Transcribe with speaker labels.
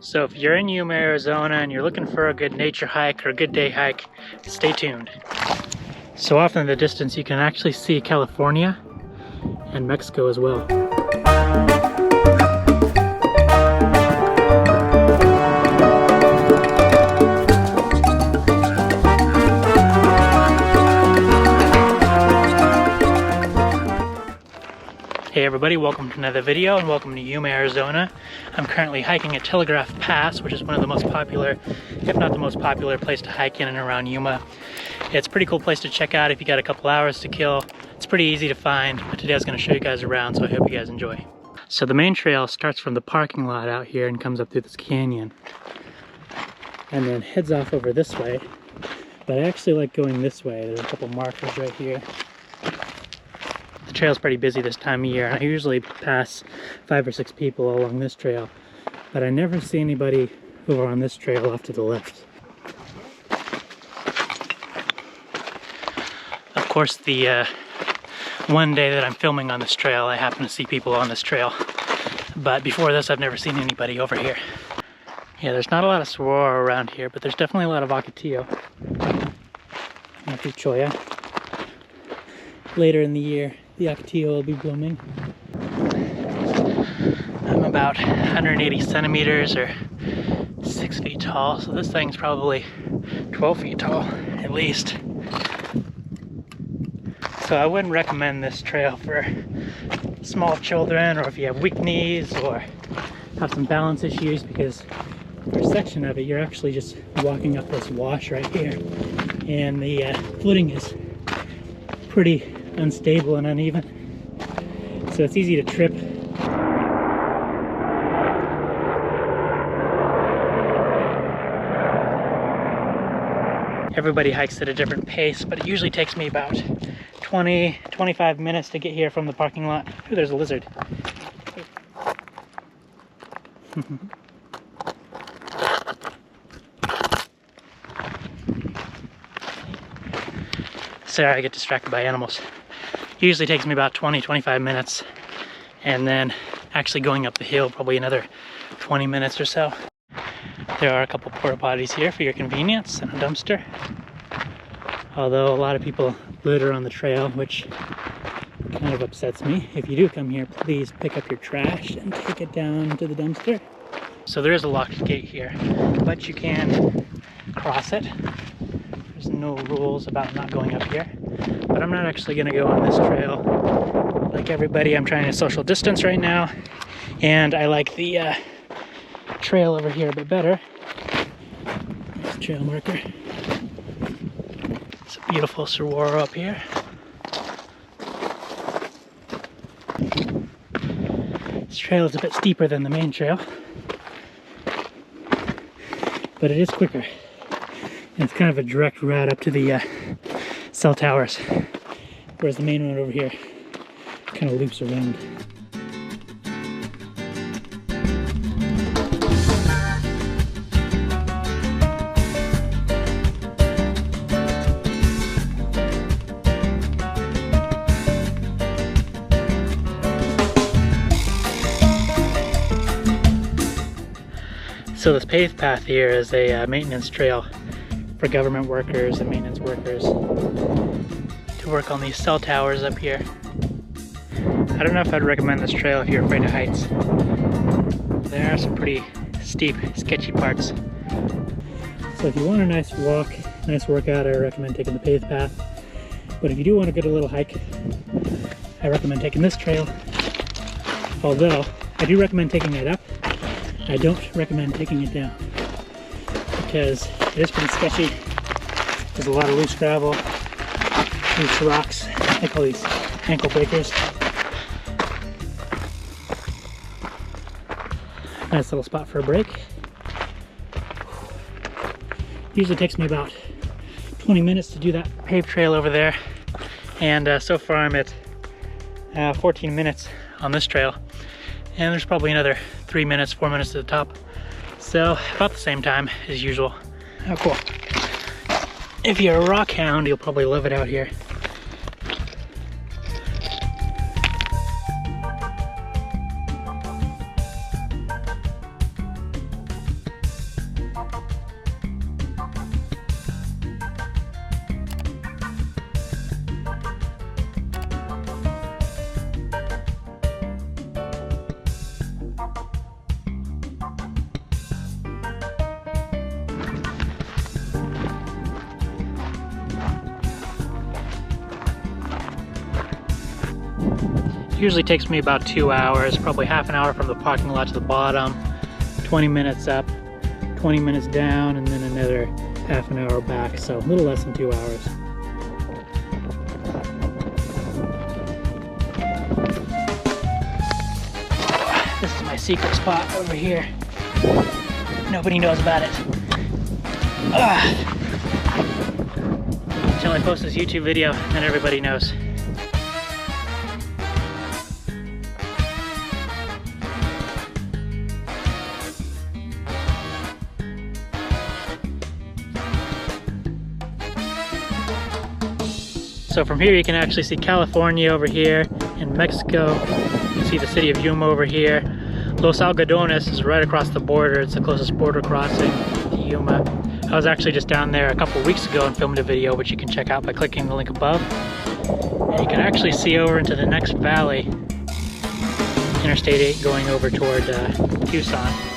Speaker 1: So if you're in YUMA, Arizona and you're looking for a good nature hike or a good day hike, stay tuned. So off in the distance you can actually see California and Mexico as well. Hey everybody, welcome to another video and welcome to YUMA, Arizona. I'm currently hiking at Telegraph Pass, which is one of the most popular, if not the most popular place to hike in and around YUMA. It's a pretty cool place to check out if you got a couple hours to kill. It's pretty easy to find, but today I was going to show you guys around, so I hope you guys enjoy. So the main trail starts from the parking lot out here and comes up through this canyon. And then heads off over this way, but I actually like going this way. There's a couple markers right here. The trail's pretty busy this time of year. I usually pass 5 or 6 people along this trail, but I never see anybody over on this trail off to the left. Of course, the one day that I'm filming on this trail, I happen to see people on this trail, but before this I've never seen anybody over here. Yeah, there's not a lot of saguaro around here, but there's definitely a lot of ocotillo. Cholla. Later in the year, the ocotillo will be blooming. I'm about 180 centimeters or 6 feet tall, so this thing's probably 12 feet tall at least. So I wouldn't recommend this trail for small children or if you have weak knees or have some balance issues, because for a section of it you're actually just walking up this wash right here, and the footing is pretty unstable and uneven, so it's easy to trip. Everybody hikes at a different pace, but it usually takes me about 20-25 minutes to get here from the parking lot. Ooh, there's a lizard. Sorry, I get distracted by animals. It usually takes me about 20-25 minutes, and then actually going up the hill probably another 20 minutes or so. There are a couple porta potties here for your convenience and a dumpster. Although a lot of people litter on the trail, which kind of upsets me. If you do come here, please pick up your trash and take it down to the dumpster. So there is a locked gate here, but you can cross it. There's no rules about not going up here, but I'm not actually going to go on this trail. Like everybody, I'm trying to social distance right now, and I like the trail over here a bit better. There's a trail marker. It's a beautiful saguaro up here. This trail is a bit steeper than the main trail, but it is quicker. And it's kind of a direct route up to the cell towers, whereas the main one over here kind of loops around. So this paved path here is a maintenance trail for government workers and maintenance workers to work on these cell towers up here. I don't know if I'd recommend this trail if you're afraid of heights. There are some pretty steep, sketchy parts. So if you want a nice walk, nice workout, I recommend taking the paved path. But if you do want to get a little hike, I recommend taking this trail. Although, I do recommend taking it up. I don't recommend taking it down, because it is pretty sketchy. There's a lot of loose gravel, loose rocks. I call these ankle breakers. Nice little spot for a break. Usually takes me about 20 minutes to do that paved trail over there, and so far I'm at 14 minutes on this trail, and there's probably another 4 minutes to the top. So about the same time as usual. Oh, cool. If you're a rock hound, you'll probably love it out here. Usually takes me about 2 hours, probably half an hour from the parking lot to the bottom, 20 minutes up, 20 minutes down, and then another half an hour back, so a little less than 2 hours. This is my secret spot over here. Nobody knows about it. Until I post this YouTube video, then everybody knows. So from here you can actually see California over here, in Mexico. You can see the city of Yuma over here. Los Algodones is right across the border. It's the closest border crossing to Yuma. I was actually just down there a couple weeks ago and filmed a video, which you can check out by clicking the link above. And you can actually see over into the next valley, Interstate 8 going over toward Tucson.